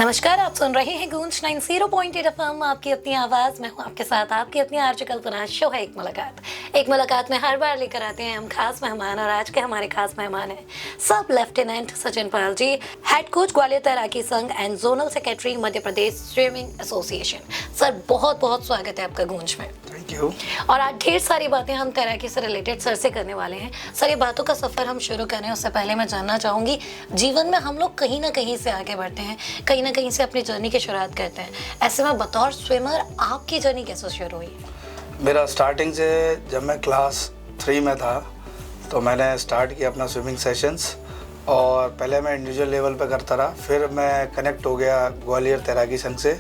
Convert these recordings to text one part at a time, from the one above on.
नमस्कार, आप सुन रहे हैं गूंज 90.8 एफएम, आपकी अपनी आवाज में हूँ आपके साथ, आपकी अपनी आरजे कल्पना। शो है एक मुलाकात में हर बार लेकर आते हैं हम खास मेहमान, और आज के हमारे खास मेहमान हैं सब lieutenant Sachin Pal ji, head coach Gwalior तैराकी संघ and zonal secretary Madhya Pradesh swimming association. Sir बहुत बहुत स्वागत है आपका गूंज में। Thank you. और आज ढेर सारी बातें हम तैराकी से रिलेटेड सर से करने वाले हैं। सर, ये बातों का सफर हम शुरू करें उससे पहले मैं जानना चाहूंगी, जीवन में हम लोग कहीं ना कहीं से आगे बढ़ते हैं, कहीं ना कहीं से अपनी जर्नी की शुरुआत करते हैं। ऐसे में बतौर स्विमर आपकी जर्नी कैसे शुरू हुई? मेरा स्टार्टिंग से जब मैं क्लास 3 में था तो मैंने स्टार्ट किया अपना स्विमिंग सेशंस, और पहले मैं इंडिविजुअल लेवल पे करता रहा, फिर मैं कनेक्ट हो गया ग्वालियर तैराकी संघ से।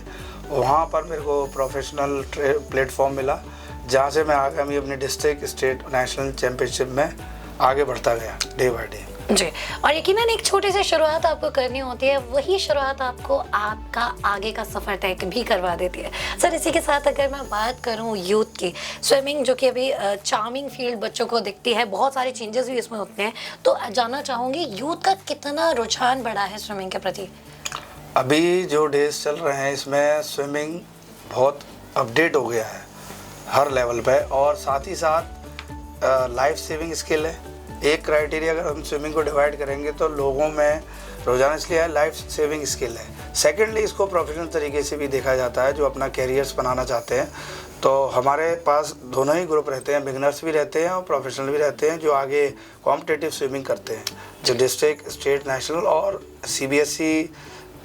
वहाँ पर मेरे को प्रोफेशनल प्लेटफॉर्म मिला, जहाँ से मैं आगामी अपनी डिस्ट्रिक्ट, स्टेट, नेशनल चैम्पियनशिप में आगे बढ़ता गया डे बाय डे जी। और यकीनन एक छोटी सी शुरुआत आपको करनी होती है, वही शुरुआत आपको आपका आगे का सफ़र तय भी करवा देती है। सर, इसी के साथ अगर मैं बात करूं यूथ की, स्विमिंग जो कि अभी चार्मिंग फील्ड बच्चों को दिखती है, बहुत सारे चेंजेस भी इसमें होते हैं, तो जानना चाहूँगी यूथ का कितना रुझान बढ़ा है स्विमिंग के प्रति? अभी जो डेज चल रहे हैं इसमें स्विमिंग बहुत अपडेट हो गया है हर लेवल पे, और साथ ही साथ लाइफ सेविंग स्किल है। एक क्राइटेरिया अगर हम स्विमिंग को डिवाइड करेंगे तो लोगों में रोजाना इसलिए है लाइफ सेविंग स्किल है। सेकेंडली इसको प्रोफेशनल तरीके से भी देखा जाता है, जो अपना कैरियर्स बनाना चाहते हैं। तो हमारे पास दोनों ही ग्रुप रहते हैं, बिगनर्स भी रहते हैं और प्रोफेशनल भी रहते हैं, जो आगे कॉम्पिटिटिव स्विमिंग करते हैं, जो डिस्ट्रिक्ट, स्टेट, नेशनल और CBSE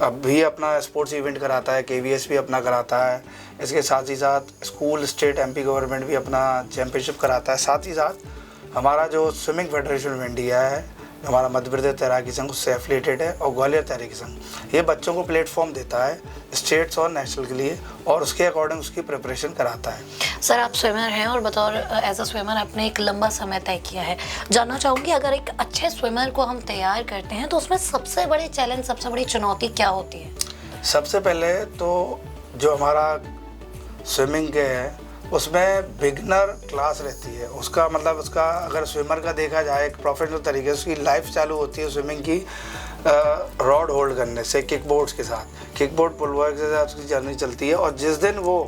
अब भी अपना स्पोर्ट्स इवेंट कराता है, KVS भी अपना कराता है। इसके साथ ही साथ स्कूल, स्टेट, MP गवर्नमेंट भी अपना चैम्पियनशिप कराता है। साथ ही साथ हमारा जो स्विमिंग फेडरेशन ऑफ इंडिया है, हमारा मध्य प्रदेश तैराकी संघ, उससे एफिलिएटेड है, और ग्वालियर तैराकी संघ, ये बच्चों को प्लेटफॉर्म देता है स्टेट्स और नेशनल के लिए, और उसके अकॉर्डिंग उसकी प्रिपरेशन कराता है। सर, आप स्विमर हैं और बतौर एज अ स्विमर आपने एक लंबा समय तय किया है। जानना चाहूँगी, अगर एक अच्छे स्विमर को हम तैयार करते हैं तो उसमें सबसे बड़े चैलेंज, सबसे बड़ी चुनौती क्या होती है? सबसे पहले तो जो हमारा स्विमिंग के है उसमें बिगनर क्लास रहती है। उसका मतलब उसका अगर स्विमर का देखा जाए एक प्रोफेशनल तरीके से, उसकी लाइफ चालू होती है स्विमिंग की रॉड होल्ड करने से, किक बोर्ड्स के साथ, किक बोर्ड पुल वर्क के साथ उसकी जर्नी चलती है। और जिस दिन वो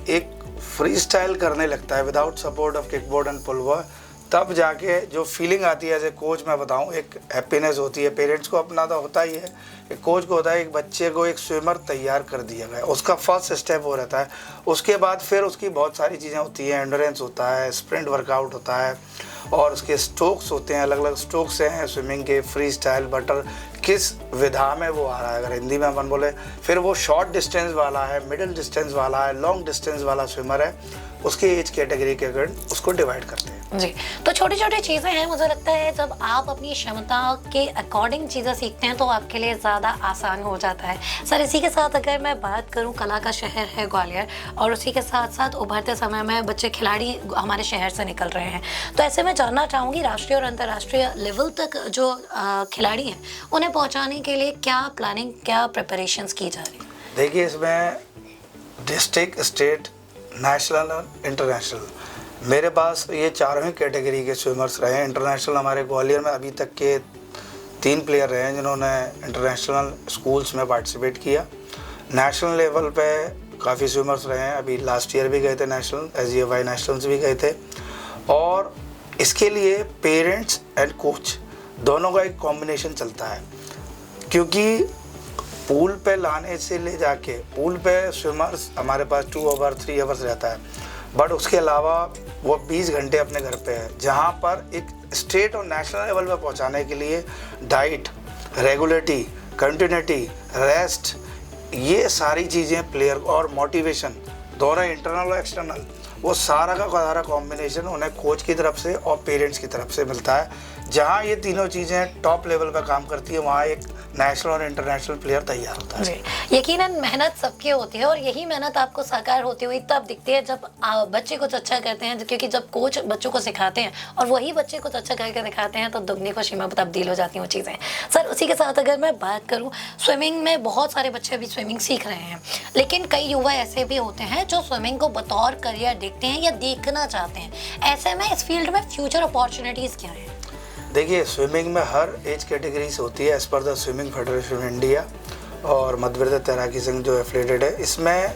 एक फ्री स्टाइल करने लगता है without support of kick board and pull work, तब जाके जो फीलिंग आती है एज ए कोच, मैं बताऊं, एक हैप्पीनेस होती है। पेरेंट्स को अपना तो होता ही है, एक कोच को होता है एक बच्चे को एक स्विमर तैयार कर दिया गया, उसका फर्स्ट स्टेप वो रहता है। उसके बाद फिर उसकी बहुत सारी चीज़ें होती हैं, एंड्योरेंस होता है, स्प्रिंट वर्कआउट होता है, और उसके स्ट्रोक्स होते हैं, अलग अलग स्ट्रोक्स हैं स्विमिंग के, फ्री स्टाइल, बटर, किस विधा में वो आ रहा है, अगर हिंदी में अपन बोले। फिर वो शॉर्ट डिस्टेंस वाला है, मिडिल डिस्टेंस वाला है, लॉन्ग डिस्टेंस वाला स्विमर है, उसके एज कैटेगरी के अकॉर्डिंग उसको डिवाइड करते हैं। जी, तो छोटी छोटी चीज़ें हैं, मुझे लगता है जब आप अपनी क्षमता के अकॉर्डिंग चीज़ें सीखते हैं तो आपके लिए ज़्यादा आसान हो जाता है। सर, इसी के साथ अगर मैं बात करूं, कला का शहर है ग्वालियर, और उसी के साथ साथ उभरते समय में बच्चे खिलाड़ी हमारे शहर से निकल रहे हैं, तो ऐसे में जानना चाहूँगी राष्ट्रीय और अंतर्राष्ट्रीय लेवल तक जो खिलाड़ी हैं उन्हें पहुँचाने के लिए क्या प्लानिंग, क्या प्रिपरेशंस की जा रही है? देखिए, इसमें डिस्ट्रिक्ट, स्टेट, नेशनल और इंटरनेशनल, मेरे पास ये चारों ही कैटेगरी के स्विमर्स रहे हैं। इंटरनेशनल हमारे ग्वालियर में अभी तक के 3 प्लेयर रहे हैं जिन्होंने इंटरनेशनल स्कूल्स में पार्टिसिपेट किया। नेशनल लेवल पे काफ़ी स्विमर्स रहे हैं, अभी लास्ट ईयर भी गए थे नेशनल, SGFI नेशनल्स भी गए थे। और इसके लिए पेरेंट्स एंड कोच दोनों का एक कॉम्बिनेशन चलता है, क्योंकि पूल पे लाने से ले जाके, पूल पे स्विमर्स हमारे पास 2 आवर 3 आवर्स रहता है, बट उसके अलावा वो 20 घंटे अपने घर पे है, जहाँ पर एक स्टेट और नेशनल लेवल पे पहुँचाने के लिए डाइट, रेगुलरिटी, कंटिन्यूटी, रेस्ट, ये सारी चीज़ें प्लेयर और मोटिवेशन, दोनों इंटरनल और एक्सटर्नल, वो सारा का सारा कॉम्बिनेशन उन्हें कोच की तरफ से और पेरेंट्स की तरफ से मिलता है। जहाँ ये तीनों चीज़ें टॉप लेवल पर काम करती है, वहाँ एक नेशनल और इंटरनेशनल प्लेयर तैयार होता है। यकीनन मेहनत सबकी होती है, और यही मेहनत आपको साकार होती हुई तब दिखती है जब बच्चे कुछ अच्छा करते हैं, क्योंकि जब कोच बच्चों को सिखाते हैं और वही बच्चे कुछ अच्छा करके दिखाते हैं तो दुगनी खुशी में तब्दील हो जाती हैं वो चीज़ें। सर, उसी के साथ अगर मैं बात करूँ, स्विमिंग में बहुत सारे बच्चे अभी स्विमिंग सीख रहे हैं, लेकिन कई युवा ऐसे भी होते हैं जो स्विमिंग को बतौर करियर देखते हैं या देखना चाहते हैं। ऐसे में इस फील्ड में फ्यूचर अपॉर्चुनिटीज़ क्या हैं? देखिए, स्विमिंग में हर एज कैटेगरीज होती है as per the Swimming Federation of India, और मध्य प्रदेश तैराकी संघ जो एफिलेटेड है, इसमें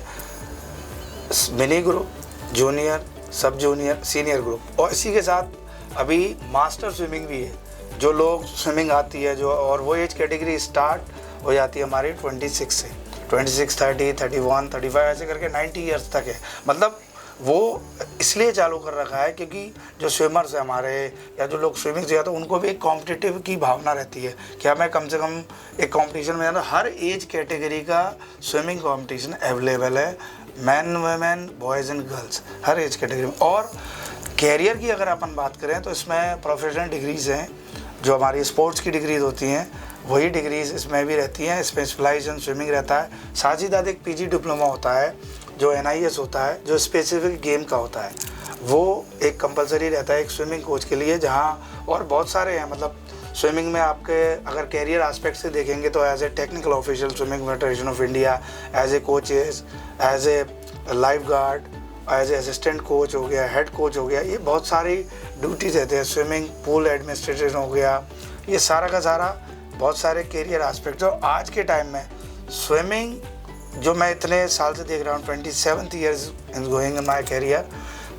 mini group, junior, sub junior, senior group और इसी के साथ अभी मास्टर स्विमिंग भी है। जो लोग स्विमिंग आती है जो, और वो एज कैटेगरी स्टार्ट हो जाती है हमारी 26 से, 26, 30, 31, 35 ऐसे करके 90 ईयर्स तक है। मतलब वो इसलिए चालू कर रखा है क्योंकि जो स्विमर्स हैं हमारे, या जो लोग स्विमिंग से जाते हैं, उनको भी एक कॉम्पिटिटिव की भावना रहती है कि हमें कम से कम एक कंपटीशन में जाना। हर एज कैटेगरी का स्विमिंग कंपटीशन अवेलेबल है, man, women, boys and girls, हर एज कैटेगरी में। और कैरियर की अगर अपन बात करें तो इसमें प्रोफेशनल डिग्रीज़ हैं, जो हमारी स्पोर्ट्स की डिग्रीज होती हैं, वही डिग्रीज इसमें भी रहती हैं। स्पेशलाइजेशन स्विमिंग रहता है, साथ ही साथ एक पीजी डिप्लोमा होता है जो NIS होता है, जो स्पेसिफिक गेम का होता है, वो एक कंपलसरी रहता है एक स्विमिंग कोच के लिए। जहाँ और बहुत सारे हैं, मतलब स्विमिंग में आपके अगर कैरियर एस्पेक्ट से देखेंगे तो as a technical official Swimming Federation of India, as a coaches, as a life guard, as a assistant coach हो गया, हेड कोच हो गया, ये बहुत सारी ड्यूटीज़ रहते हैं। स्विमिंग पूल एडमिनिस्ट्रेशन हो गया, ये सारा का सारा बहुत सारे कैरियर एस्पेक्ट। और आज के टाइम में स्विमिंग जो मैं इतने साल से देख रहा हूँ, 27 years in going in my career,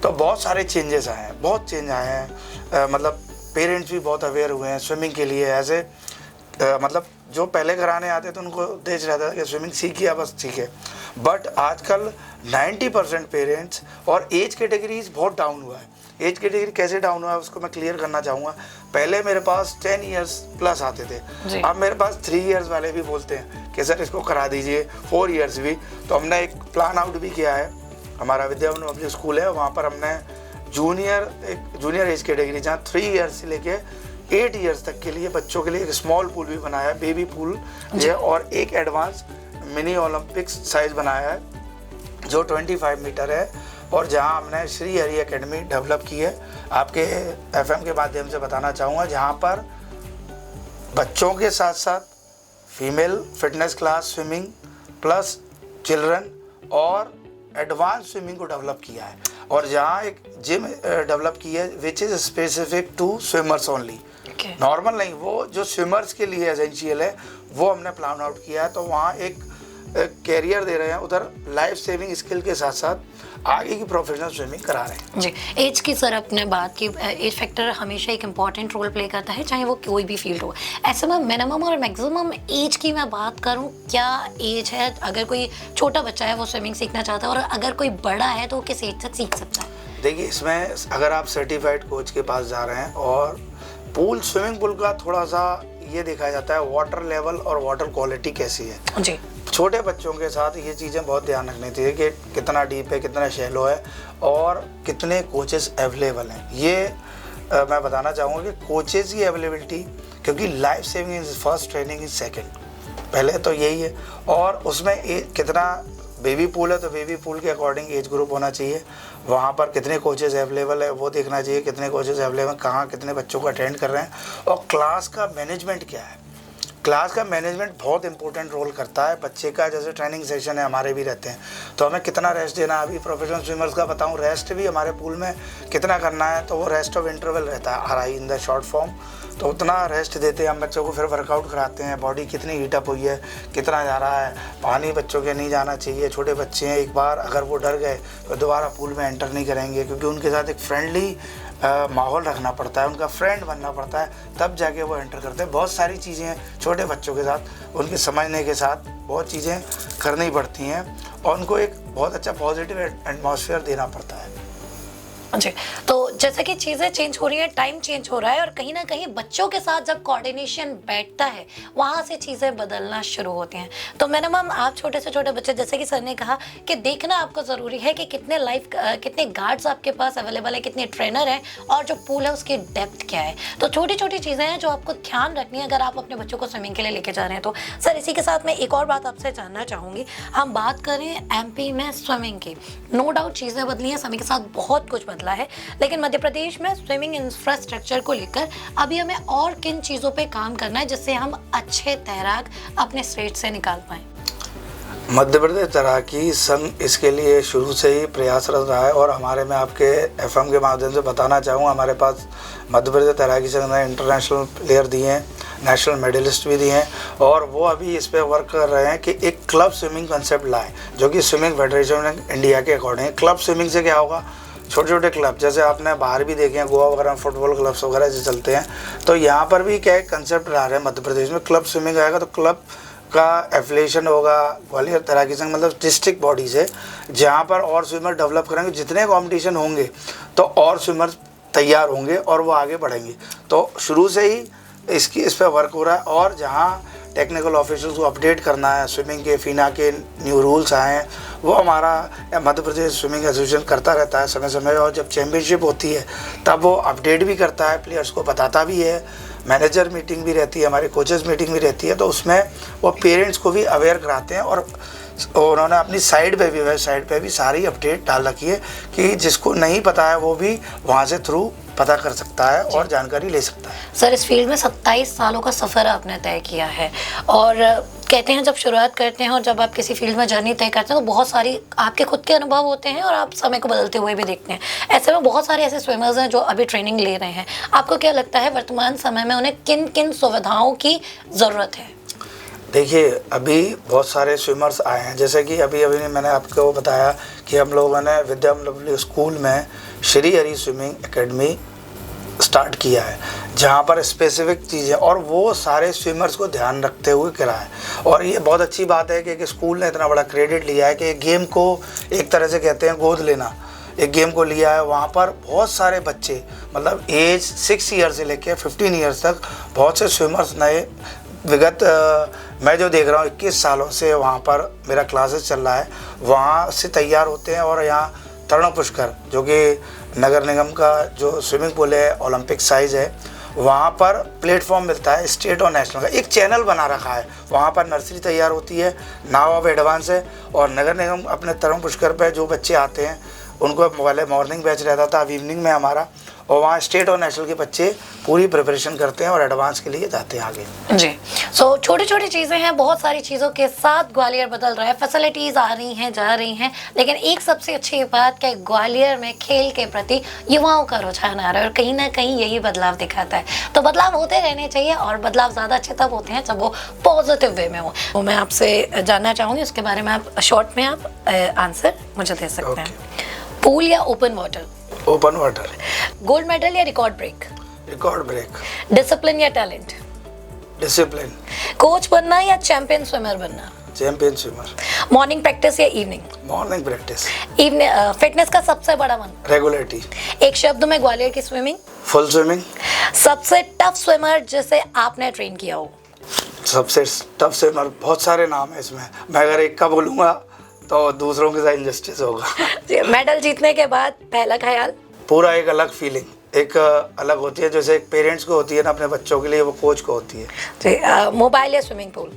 तो बहुत सारे चेंजेस आए हैं, बहुत चेंज आए हैं। मतलब पेरेंट्स भी बहुत अवेयर हुए हैं स्विमिंग के लिए। ऐसे मतलब जो पहले कराने आते थे उनको उद्देश्य रहता था कि स्विमिंग सीखिए बस सीखे, बट आजकल 90% पेरेंट्स, और एज कैटेगरीज बहुत डाउन हुआ है। एज कैटेगरी कैसे डाउन हुआ है उसको मैं क्लियर करना चाहूँगा। पहले मेरे पास 10 ईयर्स प्लस आते थे, अब मेरे पास 3 ईयर्स वाले भी बोलते हैं कि सर इसको करा दीजिए, 4 ईयर्स भी। तो हमने एक प्लान आउट भी किया है, हमारा विद्यावन पब्लिक स्कूल है, वहाँ पर हमने जूनियर एज कैटेगरी जहाँ 3 ईयर्स से लेके 8 ईयर्स तक के लिए बच्चों के लिए एक स्मॉल पूल भी बनाया है, बेबी पूल है, और एक एडवांस मिनी ओलंपिक्स साइज बनाया है जो 25 मीटर है, और जहां हमने श्री हरि एकेडमी डेवलप की है। आपके FM के माध्यम से बताना चाहूँगा, जहां पर बच्चों के साथ साथ female fitness class swimming plus children और एडवांस स्विमिंग को डेवलप किया है, और जहां एक जिम डेवलप की है which is specific to swimmers only, normal नहीं, वो जो स्विमर्स के लिए एसेंशियल है वो हमने प्लान आउट किया है। तो वहाँ एक कैरियर दे रहे हैं, उधर लाइफ सेविंग स्किल के साथ साथ आगे की प्रोफेशनल स्विमिंग करा रहे हैं। जी, एज की सर आपने बात की, एज फैक्टर हमेशा एक इम्पॉर्टेंट रोल प्ले करता है, चाहे वो कोई भी फील्ड हो। ऐसे में मिनिमम और मैक्सिमम एज की मैं बात करूं, क्या एज है? अगर कोई छोटा बच्चा है वो स्विमिंग सीखना चाहता है, और अगर कोई बड़ा है तो वो किस एज तक सीख सकता है? देखिए, इसमें अगर आप सर्टिफाइड कोच के पास जा रहे हैं, और पूल स्विमिंग पूल का थोड़ा सा ये देखा जाता है वाटर लेवल और वाटर क्वालिटी कैसी है। जी, छोटे बच्चों के साथ ये चीज़ें बहुत ध्यान रखनी चाहिए कि कितना डीप है, कितना शैलो है, और कितने कोचेस अवेलेबल हैं। ये मैं बताना चाहूँगा कि कोचेस की अवेलेबिलिटी, क्योंकि life saving is first, training is second, पहले तो यही है। और उसमें कितना बेबी पूल है तो बेबी पूल के अकॉर्डिंग एज ग्रुप होना चाहिए, वहाँ पर कितने कोचेस अवेलेबल है वो देखना चाहिए, कितने कोचेस अवेलेबल, कहाँ कितने बच्चों को अटेंड कर रहे हैं, और क्लास का मैनेजमेंट क्या है। क्लास का मैनेजमेंट बहुत इंपॉर्टेंट रोल करता है बच्चे का। जैसे ट्रेनिंग सेशन है हमारे भी रहते हैं, तो हमें कितना रेस्ट देना है। अभी प्रोफेशनल स्विमर्स का बताऊं, रेस्ट भी हमारे पूल में कितना करना है, तो वो रेस्ट ऑफ इंटरवल रहता है, RI in the short form, तो उतना रेस्ट देते हैं हम बच्चों को। फिर वर्कआउट कराते हैं, बॉडी कितनी हीटअप हुई है, कितना जा रहा है, पानी बच्चों के नहीं जाना चाहिए। छोटे बच्चे हैं, एक बार अगर वो डर गए तो दोबारा पूल में एंटर नहीं करेंगे, क्योंकि उनके साथ एक फ्रेंडली माहौल रखना पड़ता है, उनका फ्रेंड बनना पड़ता है, तब जाके वो एंटर करते हैं। बहुत सारी चीज़ें हैं छोटे बच्चों के साथ, उनके समझने के साथ बहुत चीज़ें करनी पड़ती हैं, और उनको एक बहुत अच्छा पॉजिटिव एटमॉस्फेयर देना पड़ता है। जी, तो जैसे कि चीज़ें चेंज हो रही हैं, टाइम चेंज हो रहा है, और कहीं ना कहीं बच्चों के साथ जब कोऑर्डिनेशन बैठता है वहाँ से चीज़ें बदलना शुरू होती हैं। तो मिनिमम आप छोटे से छोटे बच्चे, जैसे कि सर ने कहा कि देखना आपको ज़रूरी है कि कितने गार्ड्स आपके पास अवेलेबल है, कितने ट्रेनर हैं, और जो पूल है उसकी डेप्थ क्या है। तो छोटी छोटी चीज़ें हैं जो आपको ध्यान रखनी है अगर आप अपने बच्चों को स्विमिंग के लिए लेके जा रहे हैं। तो सर, इसी के साथ मैं एक और बात आपसे जानना चाहूँगी। हम बात करें MP में स्विमिंग की, नो डाउट चीज़ें बदली हैं, समय के साथ बहुत कुछ बदला है, लेकिन मध्य प्रदेश में स्विमिंग इंफ्रास्ट्रक्चर को लेकर अभी हमें और किन चीज़ों पे काम करना है जिससे हम अच्छे तैराक अपने स्टेट से निकाल पाएं? मध्य प्रदेश तैराकी संघ इसके लिए शुरू से ही प्रयासरत रहा है, और हमारे में आपके FM के माध्यम से बताना चाहूँगा, हमारे पास मध्य प्रदेश तैराकी संघ ने इंटरनेशनल प्लेयर दिए हैं, नेशनल मेडलिस्ट भी दिए हैं, और वो अभी इस पे वर्क कर रहे हैं कि एक क्लब स्विमिंग कंसेप्ट लाएं, जो कि स्विमिंग फेडरेशन ऑफ इंडिया के अकॉर्डिंग। क्लब स्विमिंग से क्या होगा, छोटे छोटे क्लब जैसे आपने बाहर भी देखे हैं, गोवा वगैरह में फुटबॉल क्लब्स वगैरह जो चलते हैं, तो यहाँ पर भी क्या एक कंसेप्ट ला रहे हैं मध्य प्रदेश में, क्लब स्विमिंग आएगा तो क्लब का एफिलिएशन होगा ग्वालियर तैराकी संघ, मतलब डिस्ट्रिक्ट बॉडी से, जहाँ पर और स्विमर डेवलप करेंगे। जितने कंपटीशन होंगे तो और स्विमर तैयार होंगे और वो आगे बढ़ेंगे। तो शुरू से ही इस पर वर्क हो रहा है, और जहाँ टेक्निकल ऑफिसर्स को अपडेट करना है, स्विमिंग के FINA के न्यू रूल्स आए हैं, वो हमारा मध्य प्रदेश स्विमिंग एसोसिएशन करता रहता है समय समय, और जब चैम्पियनशिप होती है तब वो अपडेट भी करता है, प्लेयर्स को बताता भी है, मैनेजर मीटिंग भी रहती है, हमारे कोचेस मीटिंग भी रहती है, तो उसमें वो पेरेंट्स को भी अवेयर कराते हैं। और उन्होंने अपनी साइट पे भी, वेबसाइट पे भी सारी अपडेट डाल रखी है कि जिसको नहीं पता है वो भी वहाँ से थ्रू पता कर सकता है और जानकारी ले सकता है। सर, इस फील्ड में 27 सालों का सफ़र आपने तय किया है, और कहते हैं जब शुरुआत करते हैं और जब आप किसी फील्ड में जर्नी तय करते हैं तो बहुत सारी आपके खुद के अनुभव होते हैं और आप समय को बदलते हुए भी देखते हैं। ऐसे में बहुत सारे ऐसे स्विमर्स हैं जो अभी ट्रेनिंग ले रहे हैं, आपको क्या लगता है वर्तमान समय में उन्हें किन किन सुविधाओं की ज़रूरत है? देखिए, अभी बहुत सारे स्विमर्स आए हैं, जैसे कि अभी मैंने आपको बताया कि हम लोगों ने विद्याम लवली स्कूल में Shri Hari swimming academy start किया है, जहाँ पर स्पेसिफिक चीज़ें और वो सारे स्विमर्स को ध्यान रखते हुए करा है। और ये बहुत अच्छी बात है कि स्कूल ने इतना बड़ा क्रेडिट लिया है कि एक गेम को एक तरह से कहते हैं गोद लेना, एक गेम को लिया है। वहाँ पर बहुत सारे बच्चे, मतलब एज 6 ईयर से लेकर 15 ईयर्स तक बहुत से स्विमर्स नए विगत मैं जो देख रहा हूँ 21 सालों से वहाँ पर मेरा क्लासेस चल रहा है, वहाँ से तैयार होते हैं। और यहाँ तरण पुष्कर जो कि नगर निगम का जो स्विमिंग पूल है, ओलंपिक साइज़ है, वहाँ पर प्लेटफॉर्म मिलता है स्टेट और नेशनल का, एक चैनल बना रखा है। वहाँ पर नर्सरी तैयार होती है, नाव अब एडवांस है, और नगर निगम अपने तरण पुष्कर पर जो बच्चे आते हैं उनको पहले मॉर्निंग बैच रहता था, अब इवनिंग में हमारा, और वहाँ स्टेट और नेशनल के बच्चे पूरी प्रिपरेशन करते हैं और एडवांस के लिए जाते हैं आगे। जी, सो छोटी छोटी चीज़ें हैं, बहुत सारी चीज़ों के साथ ग्वालियर बदल रहा है, फैसिलिटीज़ आ रही हैं जा रही हैं, लेकिन एक सबसे अच्छी बात कि ग्वालियर में खेल के प्रति युवाओं का रुझान आ रहा है और कहीं ना कहीं यही बदलाव दिखाता है। तो बदलाव होते रहने चाहिए, और बदलाव ज़्यादा अच्छे तब होते हैं जब वो पॉजिटिव वे में हो। तो मैं आपसे जानना चाहूँगी उसके बारे में, आप शॉर्ट में आप आंसर मुझे दे सकते हैं। पूल या open water? Open water. Gold medal या record break? Record break. Discipline या टैलेंट? डिसिप्लिन। कोच बनना या चैंपियन स्विमर बनना? Champion swimmer. मॉर्निंग प्रैक्टिस या evening? Morning practice. Evening. Fitness का सबसे बड़ा मंत्र? रेगुलरिटी। एक शब्द में ग्वालियर की स्विमिंग? Full swimming. सबसे टफ स्विमर जिसे आपने ट्रेन किया हो? सबसे टफ स्विमर बहुत सारे नाम है इसमें, मैं अगर एक का बोलूँगा तो दूसरों के साथ इंजस्टिस होगा। मेडल जीतने के बाद पहला ख्याल? पूरा एक अलग फीलिंग, एक अलग होती है, जैसे एक पेरेंट्स को होती है ना अपने बच्चों के लिए, वो कोच को होती है। जी, मोबाइल या swimming pool?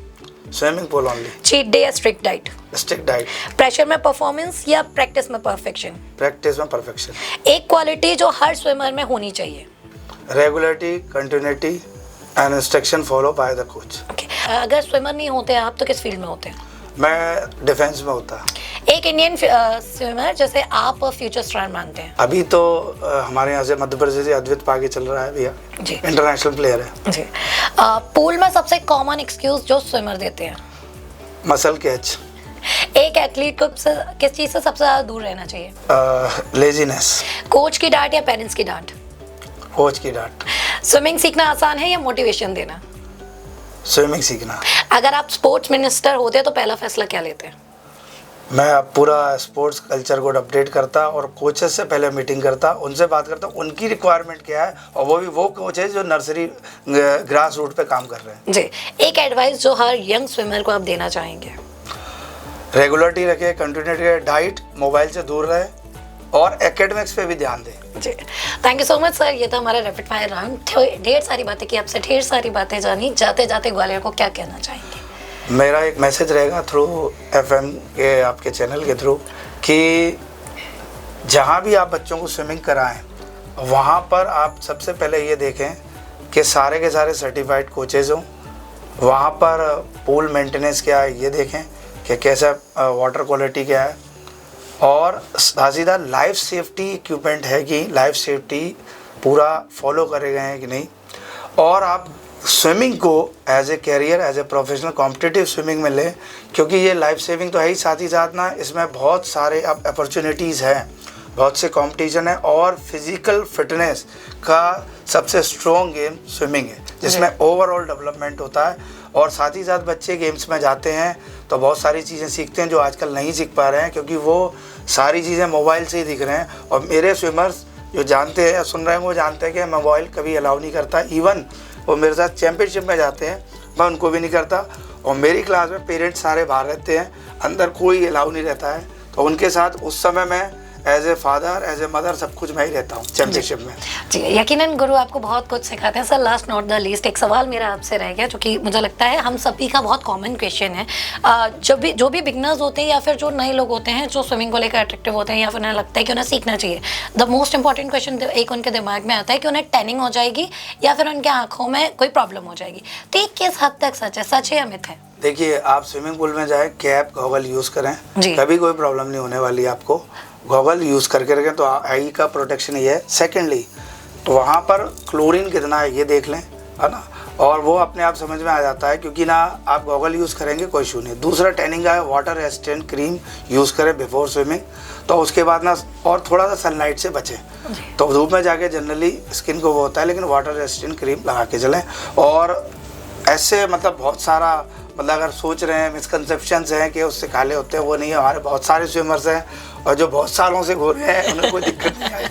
Swimming pool only. Cheat day या strict diet? Strict diet. Pressure में परफॉर्मेंस या प्रैक्टिस में परफेक्शन? प्रैक्टिस में परफेक्शन। एक क्वालिटी जो हर स्विमर में होनी चाहिए? Regularity, continuity and instruction follow by the coach. अगर स्विमर नहीं होते आप तो किस फील्ड में होते हैं? मैं डिफेंस में होता। एक इंडियन स्विमर जैसे आप फ्यूचर स्टार मानते हैं? अभी तो हमारे यहाँ से मध्य प्रदेश से अद्वित पागी चल रहा है भैया जी, इंटरनेशनल प्लेयर है जी। पूल में सबसे कॉमन एक्सक्यूज जो स्विमर देते हैं? Muscle catch. एक एथलीट को किस चीज़ से सबसे ज़्यादा दूर रहना चाहिए? लेजीनेस। कोच की डांट या पेरेंट्स की डांट? कोच की डांट। स्विमिंग सीखना आसान है या मोटिवेशन देना? स्विमिंग सीखना। अगर आप स्पोर्ट्स मिनिस्टर होते तो पहला फैसला क्या लेते हैं? मैं पूरा स्पोर्ट्स कल्चर को अपडेट करता और कोचेस से पहले मीटिंग करता, उनसे बात करता उनकी रिक्वायरमेंट क्या है, और वो भी वो कोच है जो नर्सरी ग्रास रूट पे काम कर रहे हैं। जी, एक एडवाइस जो हर यंग स्विमर को आप देना चाहेंगे? रेगुलरिटी रखे, कंटिन्यूटी रखे, डाइट, मोबाइल से दूर रहे और एकेडमिक्स पे भी ध्यान दें। जी, thank you so much sir. ये था हमारा रैपिड फायर राउंड, ढेर सारी बातें की आपसे, ढेर सारी बातें जानी। जाते जाते ग्वालियर को क्या कहना चाहेंगे? मेरा एक मैसेज रहेगा थ्रू FM के आपके चैनल के थ्रू कि जहाँ भी आप बच्चों को स्विमिंग कराएं, वहाँ पर आप सबसे पहले ये देखें कि सारे के सारे सर्टिफाइड कोचेज़ हों। वहाँ पर पूल मेंटेनेंस क्या है ये देखें कि कैसा वाटर क्वालिटी क्या है, और साझीदा लाइफ सेफ्टी इक्विपमेंट है कि लाइफ सेफ्टी पूरा फॉलो करे गए हैं कि नहीं। और आप स्विमिंग को as a career, as a professional competitive swimming में लें, क्योंकि ये लाइफ सेविंग तो है ही साथ ना इसमें बहुत सारे अब अपॉर्चुनिटीज़ हैं, बहुत से कंपटीशन है, और फिज़िकल फिटनेस का सबसे स्ट्रॉन्ग गेम स्विमिंग है, जिसमें ओवरऑल डेवलपमेंट होता है। और साथ ही साथ बच्चे गेम्स में जाते हैं तो बहुत सारी चीज़ें सीखते हैं जो आजकल नहीं सीख पा रहे हैं, क्योंकि वो सारी चीज़ें मोबाइल से ही दिख रहे हैं। और मेरे स्विमर्स जो जानते हैं या सुन रहे हैं वो जानते हैं कि मोबाइल कभी अलाउ नहीं करता। इवन वो मेरे साथ चैम्पियनशिप में जाते हैं, मैं उनको भी नहीं करता। और मेरी क्लास में पेरेंट्स सारे बाहर रहते हैं, अंदर कोई अलाउ नहीं रहता है, तो उनके साथ उस समय मैं as a father, as a mother सब कुछ मैं ही रहता हूँ चैम्पियनशिप में। जी, यकीनन गुरु आपको बहुत कुछ सिखाते हैं। Sir, last not the least एक सवाल मेरा आपसे रह गया, जो कि मुझे लगता है हम सभी का बहुत कॉमन क्वेश्चन है। जो भी बिगनर्स होते हैं या फिर जो नए लोग होते हैं जो स्विमिंग को लेकर अट्रैक्टिव होते हैं या फिर उन्हें लगता है कि उन्हें सीखना चाहिए, द मोस्ट इंपॉर्टेंट क्वेश्चन एक उनके दिमाग में आता है कि उन्हें टैनिंग हो जाएगी या फिर उनके आँखों में कोई प्रॉब्लम हो जाएगी। तो ये किस हद तक सच है या मिथ है? देखिए, आप स्विमिंग पूल में जाए, कैप गॉगल यूज़ करें, जी। कभी कोई प्रॉब्लम नहीं होने वाली आपको। गॉगल यूज़ करके रखें तो आई का प्रोटेक्शन ये है। सेकेंडली, तो वहाँ पर क्लोरीन कितना है ये देख लें, है ना, और वो अपने आप समझ में आ जाता है, क्योंकि ना आप गॉगल यूज़ करेंगे कोई इशू नहीं। दूसरा टैनिंग का है, वाटर रेजिस्टेंट क्रीम यूज़ करें बिफोर स्विमिंग। तो उसके बाद ना और थोड़ा सा सनलाइट से बचें। तो धूप में जाके जनरली स्किन को वो होता है, लेकिन वाटर रेजिस्टेंट क्रीम लगा के चलें। और ऐसे मतलब बहुत सारा, मतलब अगर सोच रहे हैं मिसकंसेप्शंस हैं कि उससे काले होते हैं, वो नहीं है। हमारे बहुत सारे स्विमर्स हैं और जो बहुत सालों से गोरे हैं, उन्हें कोई दिक्कत नहीं आई।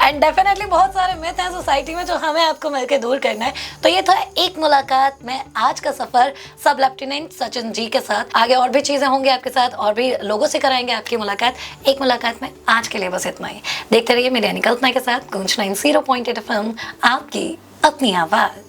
एंड डेफिनेटली बहुत सारे मिथ हैं सोसाइटी में जो हमें आपको मिलकर दूर करना है। तो ये था एक मुलाकात में आज का सफ़र सब लेफ्टिनेंट सचिन जी के साथ। आगे और भी चीज़ें होंगी आपके साथ, और भी लोगों से कराएंगे आपकी मुलाकात। एक मुलाकात में आज के लिए बस इतना ही। देखते रहिए मीडिया निकल्पना के साथ गूंज 90.8 FM, आपकी अपनी आवाज़।